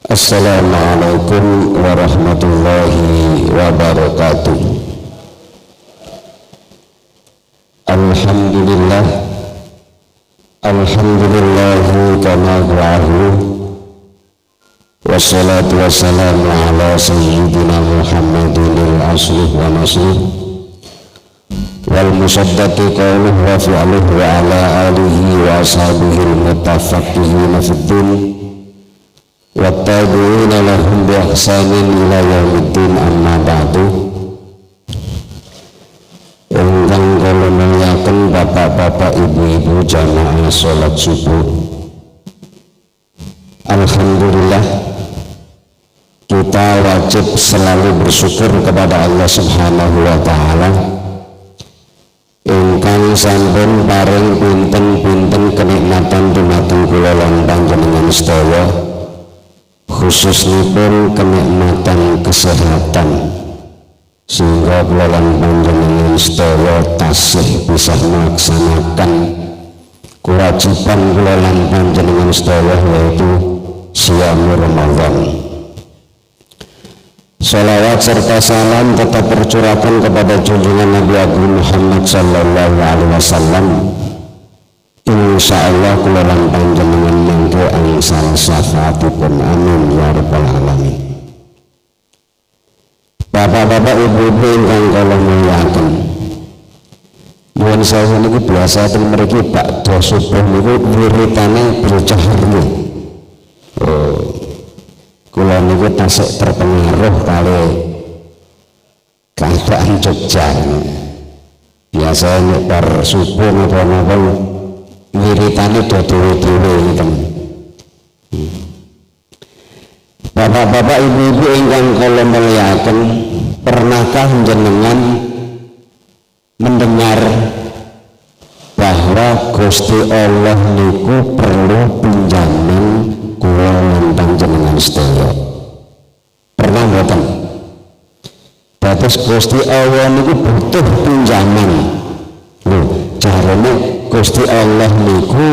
Assalamualaikum warahmatullahi wabarakatuh. Alhamdulillah, alhamdulillahi kama du'ahu, wassalatu wassalamu ala sayyidina Muhammadin al-aslih wa naslih wal musaddati qawluh wa fi'luh wa ala alihi wa ashabihi al-mutafaqihina fiddin wattabi'ina lahum bi ihsanin ila yaumiddin, amma ba'du. Ingkang kula muliaken bapak-bapak, ibu-ibu jamaah salat subuh, alhamdulillah kita wajib selalu bersyukur kepada Allah Subhanahu wa taala ingkang sampun paring pinten-pinten kenikmatan dumateng kula lan panjenengan sedaya, khususipun kenikmatan kesehatan, sehingga kula lan panjenengan sedaya tasih bisa melaksanakan kewajiban kula lan panjenengan sedaya, yaitu siam Ramadan. Salawat serta salam tetap tercurahkan kepada junjungan Nabi Agung Muhammad sallallahu alaihi wasallam. Insyaallah kula lan panjenengan mangke angsal syafaatipun, amin ya rabbal alamin. Bapak-bapak, ibu-ibu ingkang kula muliaken, nyuwun sewu niki biasa ten mriki bakda subuh niku wiritane bercaharnya. Kula niku tasik terpengaruh kali keadaan Jogja. Biasa nek bar subuh napa-napa wiritane do dhewe-dhewe ngeten. Bapak-bapak, ibu-ibu ingkang kula muliaken, pernahkah jenengan mendengar bahwa Gusti Allah niku perlu pinjaman kula lan panjenengan sedaya? Pernah mboten? Dados Gusti Allah niku butuh pinjaman. Lho, carane Gusti Allah niku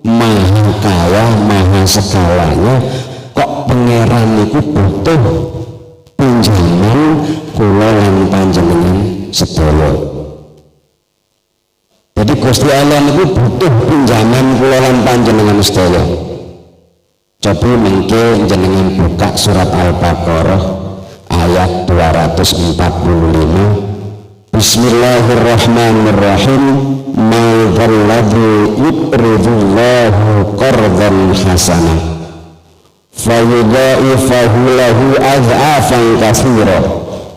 maha kaya, maha segalanya, kok pangeran niku butuh pinjaman kula lan panjenengan sedaya? Jadi Gusti Allah niku butuh pinjaman kula lan panjenengan sedaya. Coba mungkin jenengan buka surat Al-Baqarah ayat 245. Bismillahirrahmanirrahim. Ma dzalladzi yuqridullahu qardan hasanah fayudha'ifahu lahu adha'afan katsira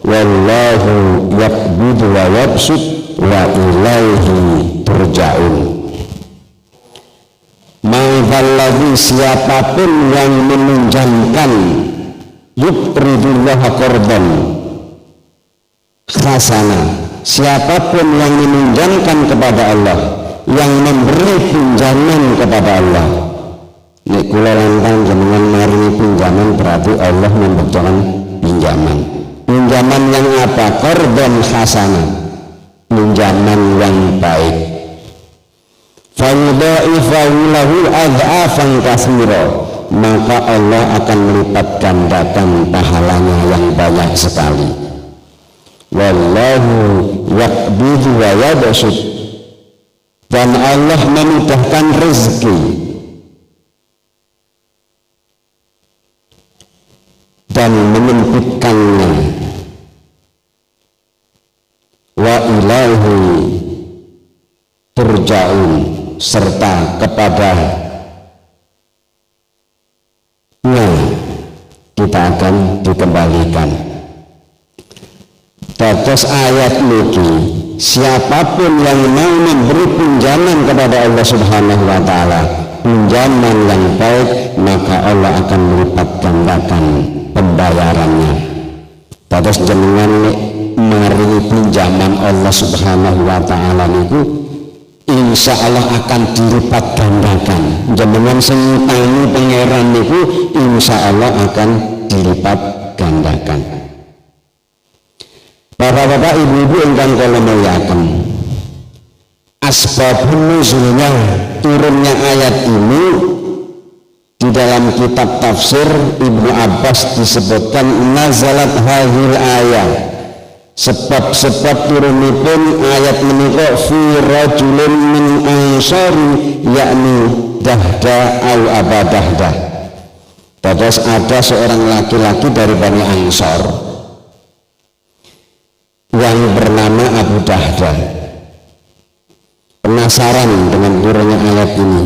wallahu yaqbidu wa yabsut wa ilaihi turja'un. Ma'adzalladzi, siapapun yang meminjamkan, yuqridullaha qardan hasanah, siapapun yang meminjamkan kepada Allah, yang memberi pinjaman kepada Allah. Nek kula lan panjenengan maringi pinjaman berarti Allah membutuhkan pinjaman. Pinjaman yang apa? Qardan hasanah, pinjaman yang baik. Fayudha'ifahu lahu adha'afan katsira, maka Allah akan melipat gandakan pahalanya yang banyak sekali. Wallahu yaqbidu wa yabsut, dan Allah memudahkan rezeki dan menyempitkannya. Wa ilaihi turja'un, serta kepadanya kita akan dikembalikan. Dados ayat niki, siapapun yang mau memberi pinjaman kepada Allah Subhanahu wa taala, pinjaman yang baik, maka Allah akan melipat gandakan pembayarannya. Dados jenengan maringi pinjaman Allah Subhanahu wa taala niku insya Allah akan dilipat gandakan. Jenengan sing ngutangi pangeran niku insya Allah akan dilipat gandakan. Bapak-bapak, ibu-ibu ingkang kula muliaken, asbabun nuzulnya turunnya ayat ini Di dalam kitab tafsir Ibnu Abbas disebutkan nazalat hadhil ayat, sebab-sebab turunipun ayat menika fi rajulin min ansari, yakni Dahda au Aba Dahda. Terus ada seorang laki-laki dari Bani Ansor yang bernama Abu Dahda. Penasaran dengan turunnya ayat ini,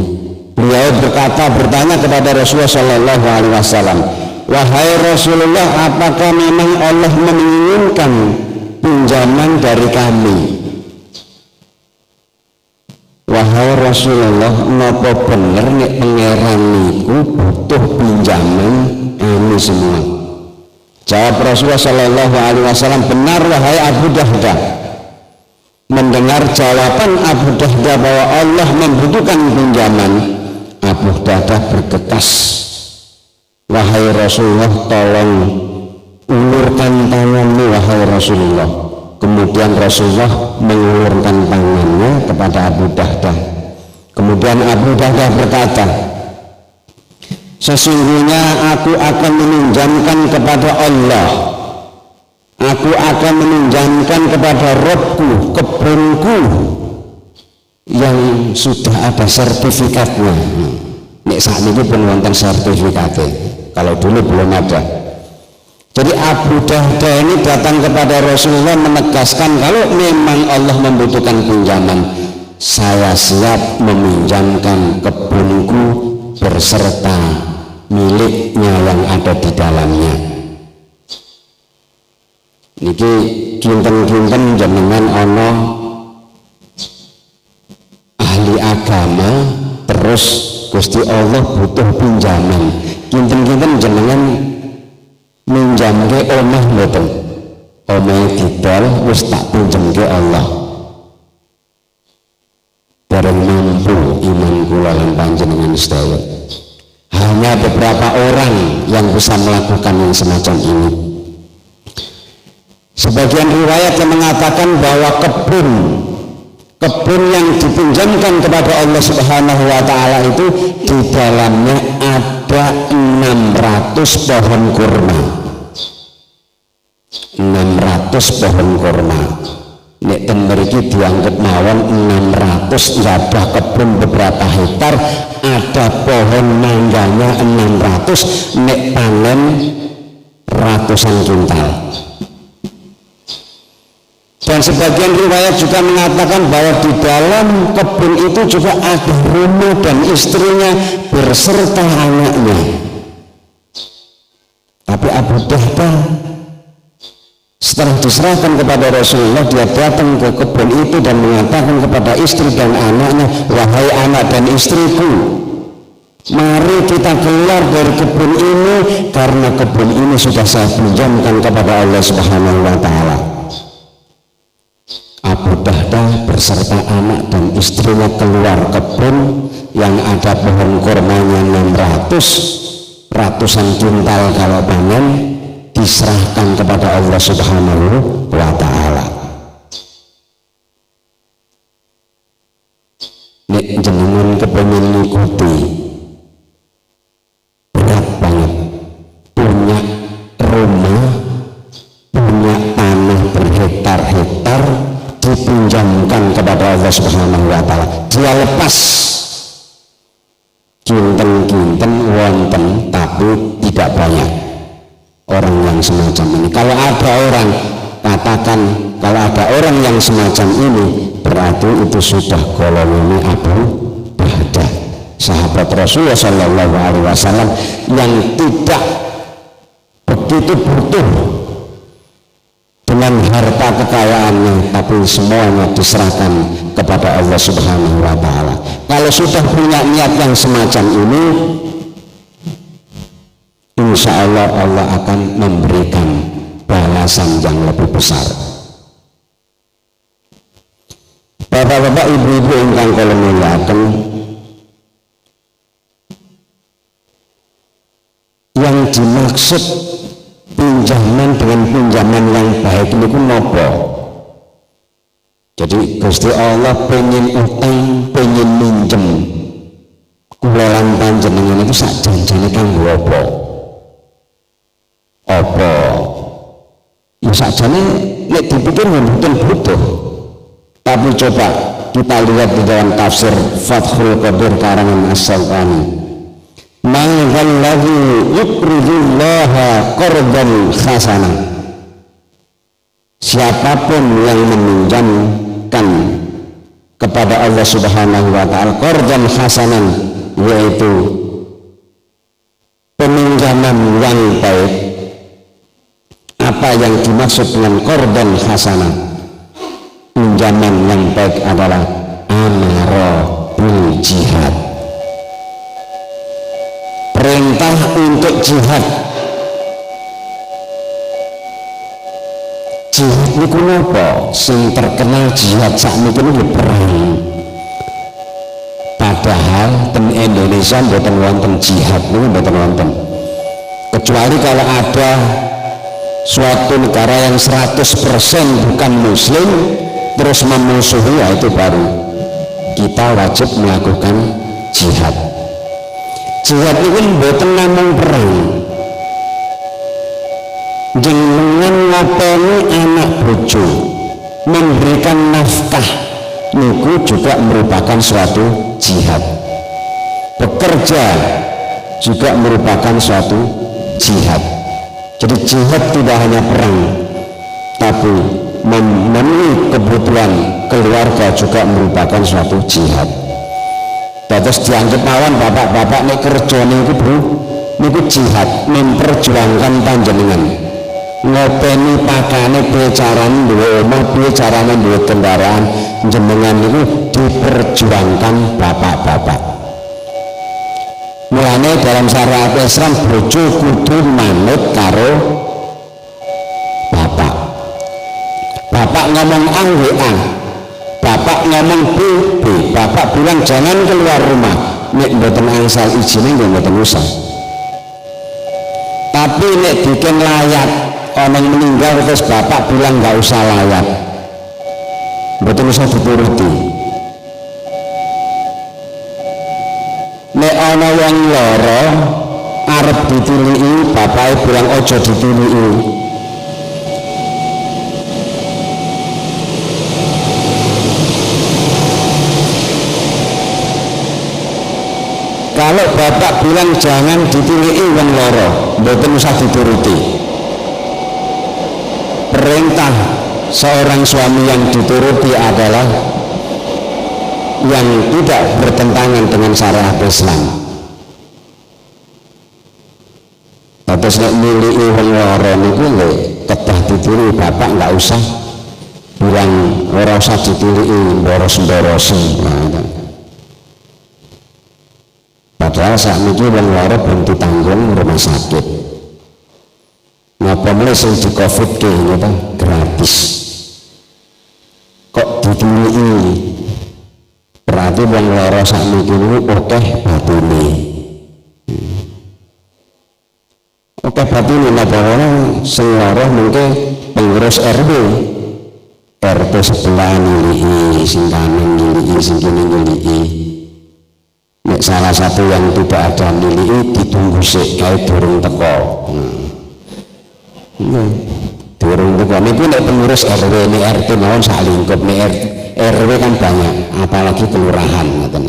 beliau bertanya kepada Rasulullah Shallallahu Alaihi Wasallam, wahai Rasulullah, apakah memang Allah menginginkan pinjaman dari kami? Wahai Rasulullah, napa bener nek pangeran niku butuh pinjaman kami semua? Jawab Rasulullah Shallallahu Alaihi Wasallam, benar wahai Abu Dahda. Mendengar jawaban Abu Dahda bahwa Allah membutuhkan pinjaman, Abu Dahda bergegas, wahai Rasulullah, tolong ulurkan tanganmu wahai Rasulullah. Kemudian Rasulullah mengulurkan tangannya kepada Abu Dahda. Kemudian Abu Dahda berkata, sesungguhnya aku akan meminjamkan kepada Allah, aku akan meminjamkan kepada Rabbku kebunku yang sudah ada sertifikatnya. Nek saat ini pun wonten sertifikatnya, kalau dulu belum ada. Jadi Abu Dahda ini datang kepada Rasulullah menegaskan kalau memang Allah membutuhkan pinjaman, saya siap meminjamkan kebunku berserta miliknya yang ada di dalamnya. Niki kinten-kinten jenengan ana ahli agama terus Gusti Allah butuh pinjaman, kinten-kinten jenengan minjamke omah mboten, omah didol wis tak pinjemke Allah. Bareng mampu iman kula lan panjenengan sedaya. Hanya beberapa orang yang bisa melakukan yang semacam ini. Sebagian riwayat yang mengatakan bahwa kebun yang dipinjamkan kepada Allah Subhanahu wa Ta'ala itu di dalamnya ada 600 pohon kurma. 600 pohon kurma. Nek ten mriki dianggap mawon 600 jadah kebun beberapa hektar, ada pohon mangganya 600, nek panen ratusan kintal. Dan sebagian riwayat juga mengatakan bahwa di dalam kebun itu juga ada rumah dan istrinya berserta anaknya. Tapi Abu Dahda setelah diserahkan kepada Rasulullah, dia datang ke kebun itu dan mengatakan kepada istri dan anaknya, wahai anak dan istriku, mari kita keluar dari kebun ini karena kebun ini sudah saya pinjamkan kepada Allah Subhanahu wa Ta'ala. Abu Dahda beserta anak dan istrinya keluar kebun yang ada pohon kurmanya 600, ratusan kintal kalau panen, diserahkan kepada Allah Subhanahu wa Ta'ala. Nek jenengan kepengen ngikuti, berat banget, punya rumah, punya tanah berhektar-hektar, dipinjamkan kepada Allah Subhanahu wa Ta'ala, dia lepas kinten-kinten wonten, tapi tidak banyak orang yang semacam ini. Kalau ada orang, katakan kalau ada orang yang semacam ini, berarti itu sudah golongan Abu Dahda, sahabat Rasulullah Shallallahu Alaihi Wasallam yang tidak begitu butuh dengan harta kekayaannya, tapi semuanya diserahkan kepada Allah Subhanahu wa Ta'ala. Kalau sudah punya niat yang semacam ini, insya Allah Allah akan memberikan balasan yang lebih besar. Bapak-bapak, ibu-ibu ingkang kula mulyakaken, yang dimaksud pinjaman dengan pinjaman yang baik niku napa? Jadi Gusti Allah pengen utang, pengen minjem kula lan panjenengan itu sak janjane kanggo apa? Apa? Ya sakjane nek dipikir mboten butuh. Tapi coba kita lihat di dalam tafsir Fathul Qadir karangan As-Sawqani. Man dzalladzi yuqridullaha qardan hasanan. Siapapun yang meminjamkan kepada Allah Subhanahu wa taala qardan hasanan, yaitu peminjaman yang baik. Apa yang dimaksud dengan qardan hasanah? Pinjaman yang baik adalah amara bil jihad, perintah untuk jihad. Jihad niku napa? Sing terkenal jihad sakniki niku perang. Padahal ten Indonesia mboten wonten jihad niku mboten wonten. Kecuali kalau ada suatu negara yang 100% bukan muslim terus memusuhi, ya itu baru kita wajib melakukan jihad. Jihad itu mboten namung perang, jenengan ngopeni anak bojo, memberikan nafkah niku juga merupakan suatu jihad. Bekerja juga merupakan suatu jihad. Jadi jihad tidak hanya perang, tapi memenuhi kebutuhan keluarga juga merupakan suatu jihad. Terus dianggap awan bapak-bapak nek kerja niku bro, niku jihad, memperjuangkan panjenengan. Ngopeni pakane piye carane duwe omah, piye carane duwe kendaraan, jenengan niku diperjuangkan bapak-bapak. Mulane dalam syariat Islam bojo kudu manut karo bapak. Bapak ngomong A, WA. Bapak ngomong B, B. Bapak bilang jangan keluar rumah. Nek mboten angsal izine nggih mboten usah. Tapi nek bikin layat, orang meninggal terus bapak bilang nggak usah layat, mboten usah dituruti. Nek ana wong lara arep ditiliki, bapake bilang ojo ditiliki. Kalau bapak bilang jangan ditiliki wong lara, mboten usah dituruti. Perintah seorang suami yang dituruti adalah yang tidak bertentangan dengan syariat Islam. Terus nek miliki wong lara niku nggih kedah ditiru, bapak nggak usah bilang ora usah ditiliki boros-borosi. Padahal saat ini wong lara belum ditanggung rumah sakit. Ngapa mulai sing di Covid gitu gratis. Kok ditiliki? Berarti wong lara sakniki niku akeh batine. Akeh batine napa ora sing lara mungkin pengurus RW. RT sebelah niliki, sing kanan niliki, sing kene niliki. Nek salah satu yang tidak ada niliki ditunggu sik kae durung teko. Durung teko niku nek pengurus RW nek RT mawon sak lingkup nek RW kan banyak, apalagi kelurahan ngoten.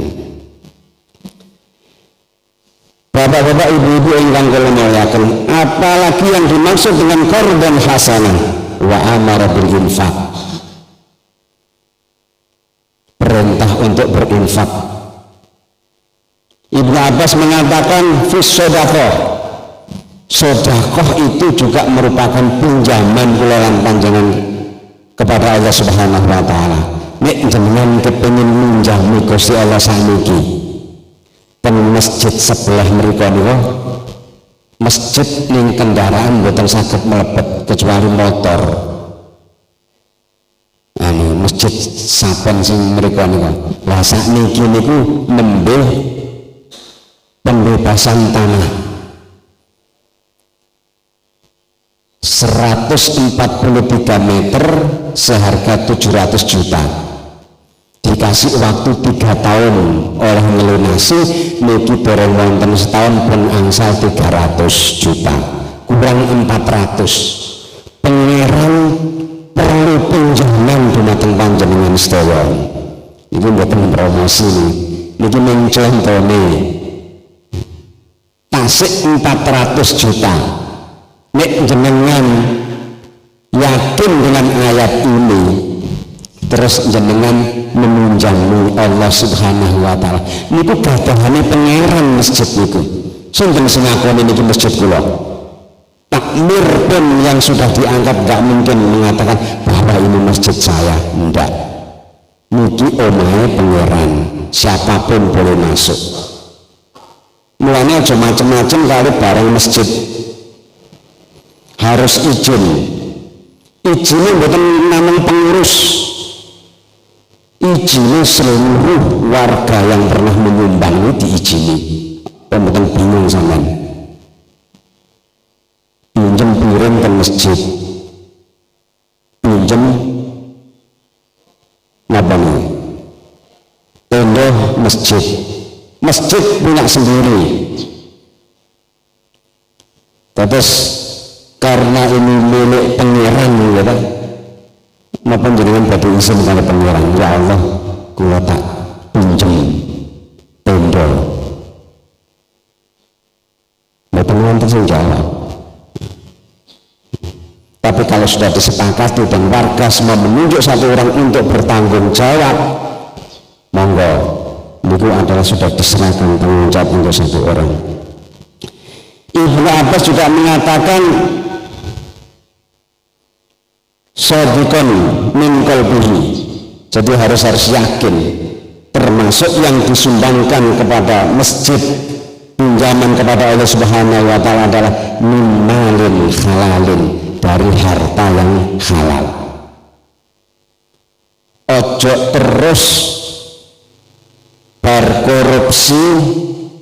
Bapak-bapak, ibu-ibu ingkang kula muliaken, apalagi yang dimaksud dengan qardan hasanah wa amara bil infaq. Perintah untuk berinfak. Ibnu Abbas mengatakan fis sedekah. Sedekah itu juga merupakan pinjaman kula lan panjenengan kepada Allah Subhanahu wa taala. Nek jenengan kepengin minjami Gusti Allah saniki teng masjid sebelah mriku niku, masjid ning kendaraan mboten saged mlebet kecuali motor. Masjid saben sing mriku niku. Lah sakniki niku nembe pembebasan tanah 143 meter seharga 700 juta. dikasih waktu 3 tahun oleh ngelunasi niki dereng wonten setahun pun angsal 300 juta kurang 400. Pangeran perlu pinjaman dumateng panjenengan sedaya. Iki mboten promosi niki mung contone tasik 400 juta. Nek jenengan yakin dengan ayat ini terus jenengan menunjangi Allah Subhanahu wa taala niku gadahane pangeran masjid niku. Sinten sing ngakoni niki masjid kula? Takmir pun yang sudah diangkat gak mungkin mengatakan bahwa ini masjid saya. Enggak. Niki omahe pangeran, siapapun boleh masuk. Mulanya aja macam-macam kali barang masjid harus izin. Izinnya bukan namanya pengurus, izinnya seluruh warga yang pernah menyumbang ini diizini. Bukan bingung sampean. Pinjem piring ke masjid, pinjem apa nih? Tenda masjid. Masjid punya sendiri. Terus karena ini milik pangeran ya kan, napa jenengan badhe izin kali pangeran, ya Allah kula tak pinjem tenda. Mboten wonten sing jawab. Tapi kalau sudah disepakati dan warga semua menunjuk satu orang untuk bertanggung jawab, monggo, itu adalah sudah diserahkan tanggung jawab untuk satu orang. Ibnu Abbas juga mengatakan shadiqun min qalbihi, jadi harus yakin termasuk yang disumbangkan kepada masjid pinjaman kepada Allah Subhanahu wa taala adalah min malin halalin, dari harta yang halal. Ojo terus berkorupsi,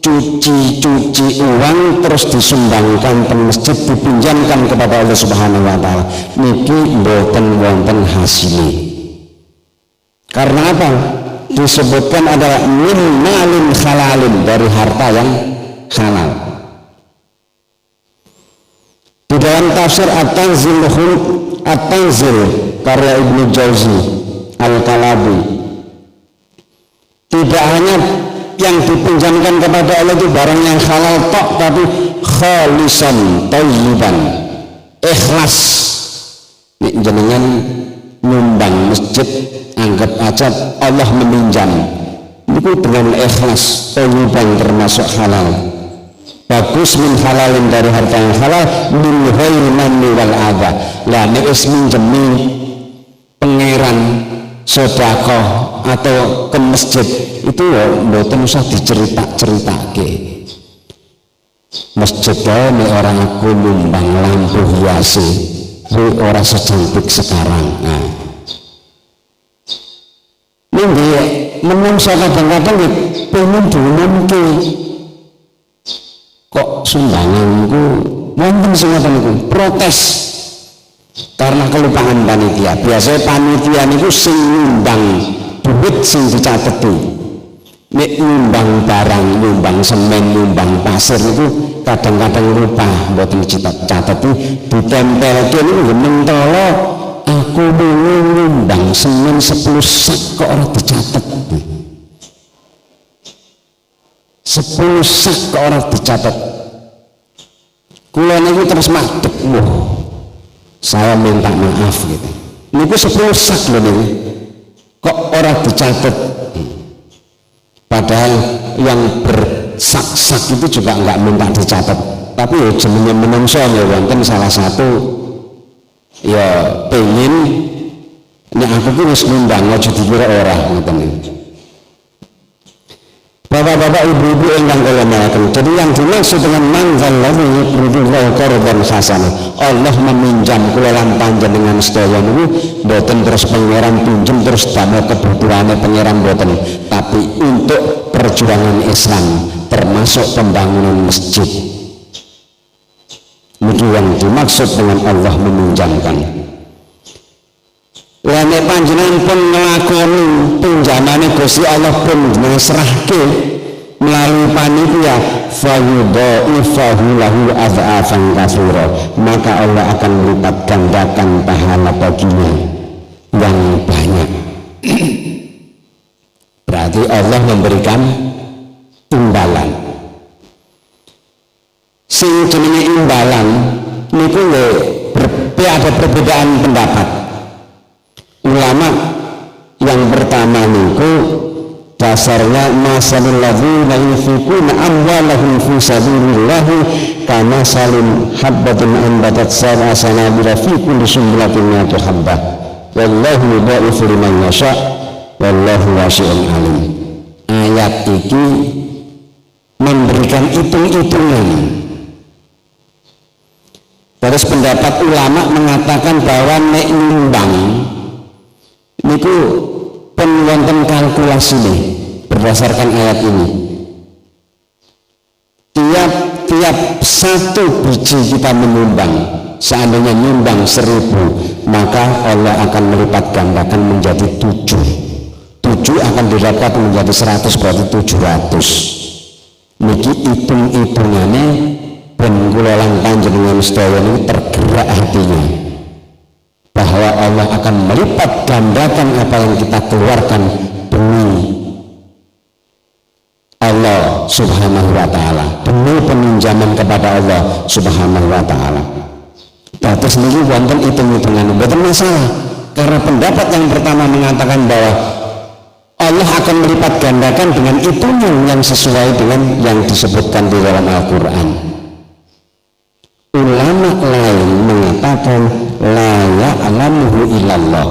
cuci uang terus disumbangkan ke masjid, dipinjamkan kepada Allah Subhanahu wa taala. Niki mboten wonten hasilnya. Karena apa? Disebutkan adalah min malin halalin, dari harta yang halal. Di dalam tafsir At-Tanzil karya Ibnu Jauzi Al-Kalabi, tidak hanya yang dipinjamkan kepada Allah itu barang yang halal tok, tapi khalisan thayyiban, ikhlas. Nek jenengan nyumbang masjid, anggap aja Allah meminjam, itu dengan ikhlas, thayyiban termasuk halal. Bagus min halalin, dari harta yang halal, min ghairi manni wal adha. Lah nek wis minjemi pangeran sedekah atau ke masjid itu ya mboten usah dicerita-ceritake. Masjid nek orang aku nyumbang lampu hiasi, kuwi ora secantik sekarang. Nah, minggu menungso kadang-kadang pengen diumumke, kok sumbanganku wonten sing ngoten niku protes karena kelupaan panitia. Biasanya panitia niku sing nyumbang duit sing dicateti. Nek nyumbang barang, nyumbang semen, nyumbang pasir niku kadang-kadang lupa mboten cateti, ditempelke niku mentolo aku dulu nyumbang semen 10 sak kok ora dicatet. 10 sak ke orang dicatat. Kula niku terus madhep, saya minta maaf gitu. Niku 10 sak lho niku. Kok orang dicatat? Padahal yang bersak-sak itu juga enggak minta dicatat. Tapi ya jenenge menungso ya wonten salah satu ya pengen nek aku ki wis ngundang aja dikira ora ngoten niku. Bapak-bapak, ibu-ibu ingkang kula muliakan, jadi yang dimaksud dengan manzal ladzi yuqridullaha qardan hasanah, Allah meminjam kula lan panjenengan sedaya niku mboten terus pangeran pinjem terus damel kebutuhane pangeran mboten, tapi untuk perjuangan Islam termasuk pembangunan masjid. Niki yang dimaksud dengan Allah meminjamkan. Lah nek panjenengan pun nglakoni pinjamane Gusti Allah pun ngesrahke melalui panitia fayudhaifahu lahu adhafan katsira, maka Allah akan melipat gandakan pahala baginya yang banyak. Berarti Allah memberikan imbalan. Sing jenenge imbalan niku ada perbedaan pendapat. Ulama yang pertama niku dasarnya masalul ladzina yunfiquna amwalahum fi sabilillah kama salim habbatin ambatat sab'a sanabila fi kulli sunbulatin mi'atu habbah wallahu yudha'ifu liman yasha wallahu wasi'un alim. Ayat ini memberikan hitung-hitungan. Terus pendapat ulama mengatakan bahwa nek nyumbang niku pun wonten kalkulasi nih berdasarkan ayat ini. Tiap satu biji kita menyumbang, seandainya nyumbang 1000, maka Allah akan melipat gandakan menjadi 7 akan didapat menjadi 100, berarti 700. Niki hitung-hitungannya ben kula lan panjenengan sedaya niku tergerak hatinya bahwa Allah akan melipat gandakan apa yang kita keluarkan demi Allah subhanahu wa ta'ala, demi peminjaman kepada Allah subhanahu wa ta'ala. Terus ini wonten hitung-hitungan, betul masalah, karena pendapat yang pertama mengatakan bahwa Allah akan melipat gandakan dengan hitungan yang sesuai dengan yang disebutkan di dalam Al-Quran. Ulama lain mengatakan la ya'lamuhu illallah,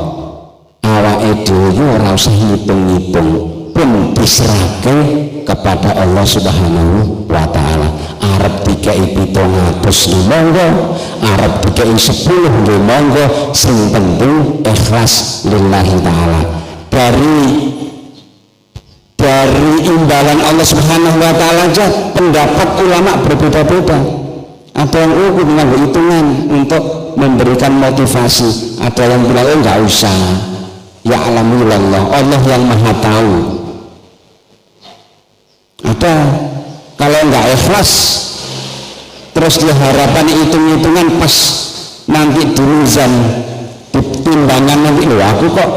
awake dhewe ora usah ngitung-ngitung, pun diserahke kepada Allah subhanahu wa ta'ala. Arep dikai 700 monggo, arep dikai 10 monggo, sing penting ikhlas lillahi ta'ala. Dari imbalan Allah subhanahu wa ta'ala aja pendapat ulama berbeda-beda. Ada yang dengan hitungan untuk memberikan motivasi, ada yang bilang enggak usah, ya alhamdulillah Allah yang maha tahu. Ada kalau enggak ikhlas terus diharapan hitung-hitungan pas nanti di mizan di timbangan nanti, loh aku kok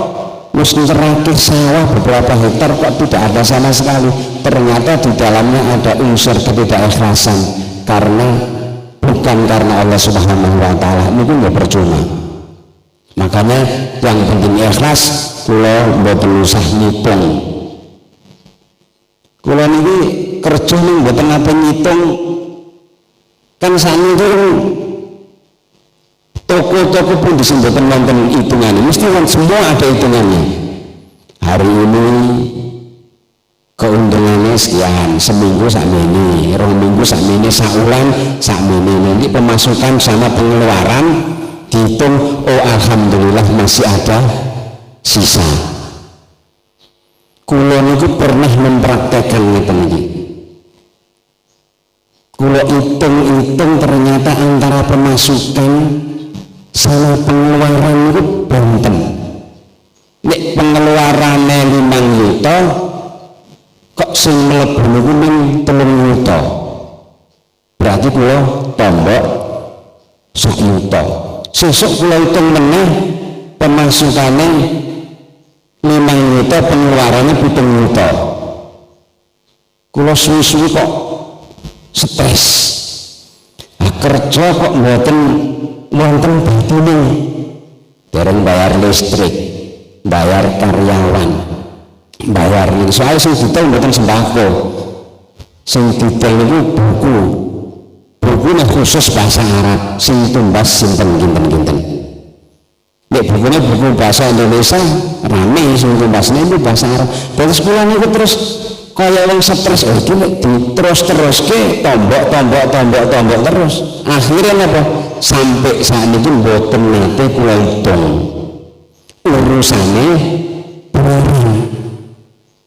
mesti terakhir sawah beberapa hektar kok tidak ada sama sekali, ternyata di dalamnya ada unsur ketidakikhlasan bukan karena Allah subhanahu wa ta'ala. Ini pun gak percuma. Makanya yang penting ikhlas. Kula mboten usah ngitung, kula niki kerja nih mboten apa ngitung. Kan sakniki toko-toko pun disebutkan nonton hitungannya, mesti kan semua ada hitungannya. Hari ini keuntungannya sekian, seminggu sakmene, 2 minggu sakmene, saulan sakmene. Nanti pemasukan sama pengeluaran dihitung, oh alhamdulillah masih ada sisa. Kula niku pernah mempraktekkan ngeten iki. Kula hitung-hitung ternyata antara pemasukan sama pengeluaran itu benten. Nek pengeluarannya 5 juta, kok sing mlebu niku ning 3 juta. Berarti kula tombok 1 juta. Sesuk kula hitung meneh pemasukannya 5 juta, pengeluarannya 7 juta. Kula suwi-suwi kok stres. Kerja kok mboten wonten batine. Dereng bayar listrik, bayar karyawan, bayar ini soal sing detail mboten sembako. Sing detail itu bukunya khusus bahasa Arab, sing tumbas sinten kinten-kinten. Nek bukunya buku bahasa Indonesia rame, sing tumbasnya itu bahasa Arab. Terus kula niku terus kaya wong stres, iki nek diterus-teruske tombok terus. Akhirnya apa? Sampai saat ini mboten nate kula hitung urusane barang.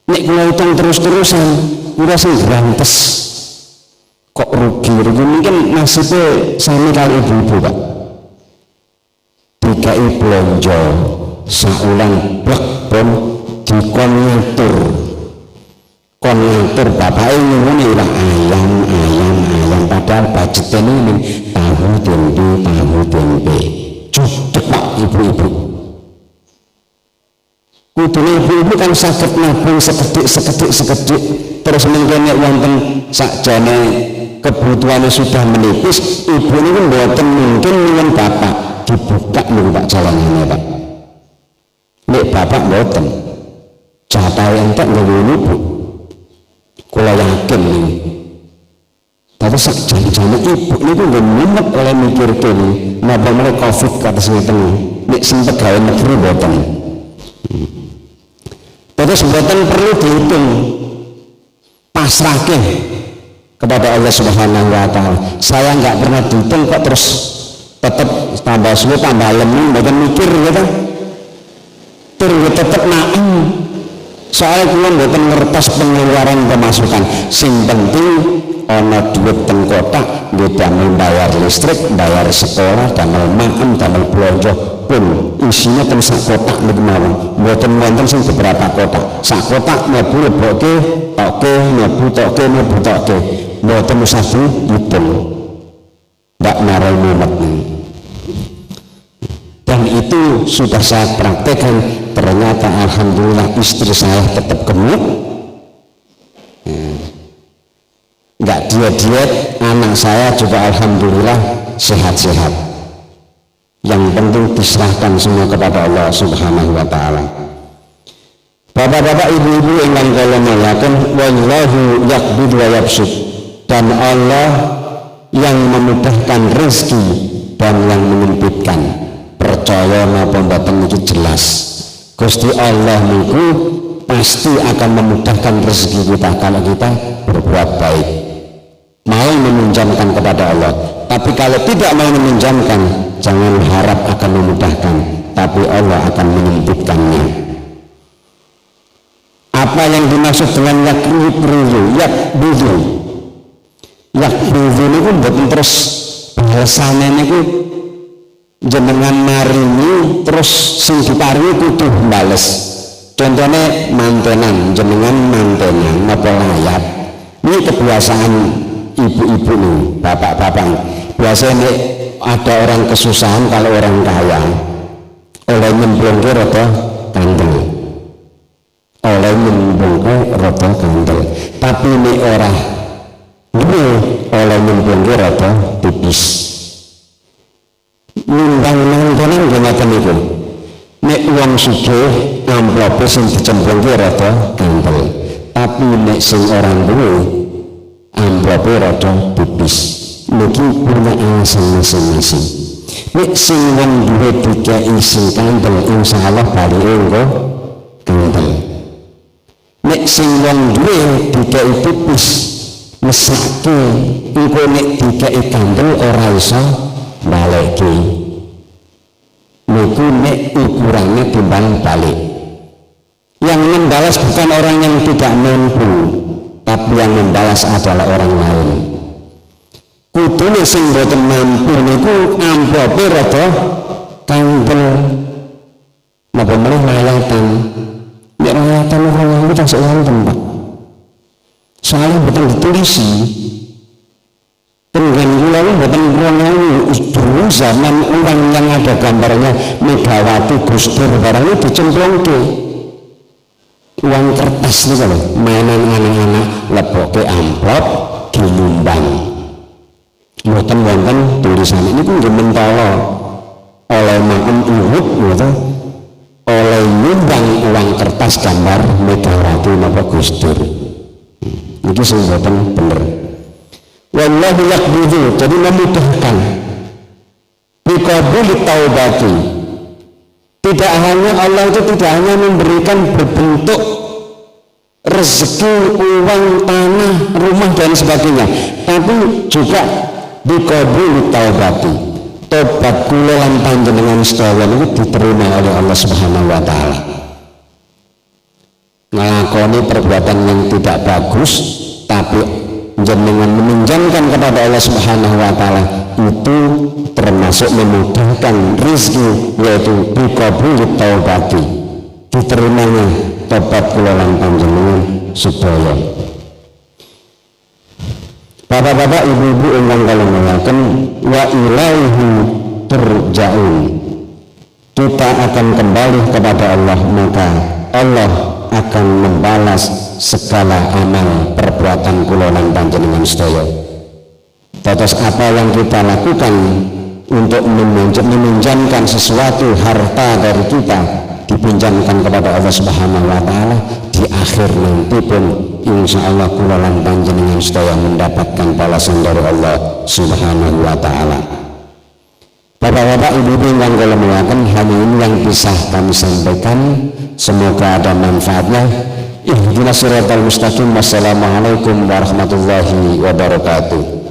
Nek kula hitung terus-terusan kula sing grantes kok rugi mungkin nasibnya sami kali ibu-ibu Pak, dikai blonjo saulan blek pun dikon ngatur bapak ini lah ayam padahal budgetnya ini tahu tempe cudek pak ibu-ibu kudune ibu-ibu kan sakit nabung sekedik terus mungkin wonten sakjane kebutuhannya sudah menipis ibu ini kan mboten mungkin dengan bapak dibuka nih pak jalanannya pak nek bapak mboten jatah entek ngene ibu kula yakin nih tapi sakjane ibu ini kan ngemumet oleh mikir kene napa mulai covid kata ngeten nek sing pegawai negeri mboten terus mboten perlu dihitung pasrahke kepada Allah Subhanahu wa taala. Saya enggak pernah dihitung kok terus tetap tambah suwe tambah lemu mboten mikir gitu. Terus tetap naem. Soalnya kula mboten ngertos pengeluaran pemasukan. Sing penting ana duit teng kotak nggih damel bayar listrik, bayar sekolah, damel makan, damel belanja pun isinya teng sak kotak niku mawon. Mboten wonten sing beberapa kotak. Sak kotak mlebu leboke, toke, mlebu toke. Mboten usah dihitung. Ndak marai mumet. Dan itu sudah saya praktekkan, ternyata alhamdulillah istri saya tetap gemuk. Nggak diet, anak saya juga alhamdulillah sehat-sehat. Yang penting diserahkan semua kepada Allah Subhanahu wa taala. Bapak-bapak, ibu-ibu ingkang kula muliaken, wallahu yaqbidu wa yabsut. Dan Allah yang memudahkan rezeki dan yang menyempitkan. Percaya napa mboten itu jelas. Gusti Allah niku pasti akan memudahkan rezeki kita kalau kita berbuat baik. Mau meminjamkan kepada Allah, tapi kalau tidak mau meminjamkan, jangan harap akan memudahkan, tapi Allah akan menyempitkannya. Apa yang dimaksud dengan yakbudu itu mboten terus bahasane niku jenengan maringi terus sing diparingi kudu bales. Contohnya mantenan, jenengan mantenan napa layat. Ini kebiasaan ibu-ibu nih, bapak-bapak. Biasanya ada orang kesusahan kalau orang kaya oleh nyemplungke rada kandel. Oleh nyemplungke rada kandel. Tapi ini orang ini oleh nyemplungke rada tipis. Nimbang mantenan ngoten niku. Nek wong sugih amplope sing dicemplungke rada kandel. Tapi nek sing orang duwe amplope rada tipis. Niki punya alasan masing-masing. Nek sing wong duwe dikei sing kandel insyaallah balike engko kandel. Nek sing wong duwe dikei tipis mesake engko nek dikei kandel ora iso balekke. Niku nek ukurannya timbang balik. Yang membalas bukan orang yang tidak mampu, tapi yang membalas adalah orang lain. Kudune sing mboten mampu niku amplope rada kandel. Napa meneh layatan. Nek layatan ora tak wonten, Pak. Soalnya mboten ditulisi. Dengan kula mboten dulu zaman orang yang ada gambarnya Megawati Gus Dur barang itu dicemplungke. Uang kertas nih kalau mainan anak-anak leboke amplop dilumbang. Mboten wonten tulisan ini pun mentolo oleh maem Uhud gitu. Oleh nyumbang uang kertas gambar Megawati napa Gus Dur. Iki sing mboten bener. Wallahu yaqbidu, jadi memudahkan. Biqabuli taubati. Tidak hanya Allah itu tidak hanya memberikan berbentuk rezeki, uang, tanah, rumah dan sebagainya, tapi juga biqabuli taubati. Tobat kula lan panjenengan sedaya itu diterima oleh Allah Subhanahu wa taala. Nglakoni perbuatan yang tidak bagus tapi jenengan meminjamkan kepada Allah Subhanahu wa taala itu termasuk memudahkan rizki, yaitu biqabulit taubati, diterimanya tobat kula lan panjenengan supaya bapak-bapak ibu-ibu ingkang kula muliaken, wa ilaihi turja'un, kita akan kembali kepada Allah, maka Allah akan membalas segala amal perbuatan kula lan panjenengan sedaya. Terus apa yang kita lakukan untuk meminjamkan sesuatu harta dari kita, dipinjamkan kepada Allah Subhanahu wa taala, di akhir nanti pun insya Allah kula lan panjenengan sedaya mendapatkan balasan dari Allah Subhanahu wa taala. Bapak-bapak ibu-ibu yang kula muliakan, hanya ini yang bisa kami sampaikan, semoga ada manfaatnya. Ihdinas siratal mustaqim. Wassalamualaikum warahmatullahi wabarakatuh.